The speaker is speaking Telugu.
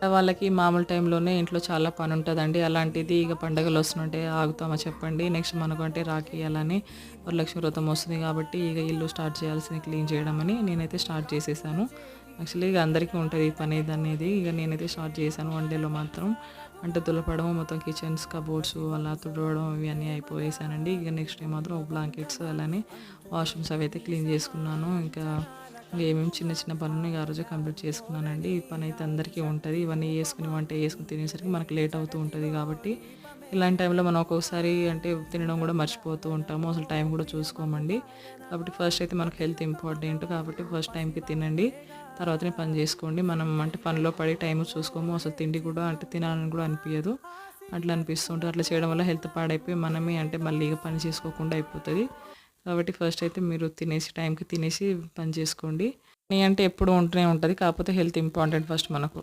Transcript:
వాళ్ళకి మామూలు టైంలోనే ఇంట్లో చాలా పని ఉంటుందండి. అలాంటిది ఇక పండుగలు వస్తుంటే ఆగుతామా చెప్పండి. నెక్స్ట్ మనకంటే రాఖీ అలానే వరలక్ష్మి వ్రతం వస్తుంది కాబట్టి ఇక ఇల్లు స్టార్ట్ చేయాల్సింది క్లీన్ చేయడం అని నేనైతే స్టార్ట్ చేసేసాను. యాక్చువల్లీ ఇక అందరికీ ఉంటుంది ఈ పని అనేది. ఇక నేనైతే స్టార్ట్ చేశాను వన్ డేలో మాత్రం. అంటే దులపడం, మొత్తం కిచెన్స్, కబోర్డ్స్ అలా తుడవడం ఇవన్నీ అయిపోయేసానండి. ఇక నెక్స్ట్ డే మాత్రం బ్లాంకెట్స్ అలానే వాష్రూమ్స్ అవి అయితే క్లీన్ చేసుకున్నాను. ఇంకా ఏమేమి చిన్న చిన్న పనులు ఆ రోజే కంప్లీట్ చేసుకున్నానండి. ఈ పని అయితే అందరికీ ఉంటుంది. ఇవన్నీ చేసుకుని వంట చేసుకుని తినేసరికి మనకు లేట్ అవుతూ ఉంటుంది కాబట్టి ఇలాంటి టైంలో మనం ఒక్కొక్కసారి అంటే తినడం కూడా మర్చిపోతూ ఉంటాము. అసలు టైం కూడా చూసుకోమండి. కాబట్టి ఫస్ట్ అయితే మనకు హెల్త్ ఇంపార్టెంట్ కాబట్టి ఫస్ట్ టైంకి తినండి. తర్వాతనే పని చేసుకోండి. మనం అంటే పనిలో పడి టైం చూసుకోము. అసలు తిండి కూడా అంటే తినాలని కూడా అనిపించదు. అట్లా అనిపిస్తుంటుంది. అట్లా చేయడం వల్ల హెల్త్ పాడైపోయి మనమే అంటే మళ్ళీ ఇక పని చేసుకోకుండా అయిపోతుంది. కాబట్టి ఫస్ట్ అయితే మీరు తినేసి టైంకి తినేసి పని చేసుకోండి. పని అంటే ఎప్పుడు ఉంటూనే ఉంటుంది. కాకపోతే హెల్త్ ఇంపార్టెంట్ ఫస్ట్ మనకు.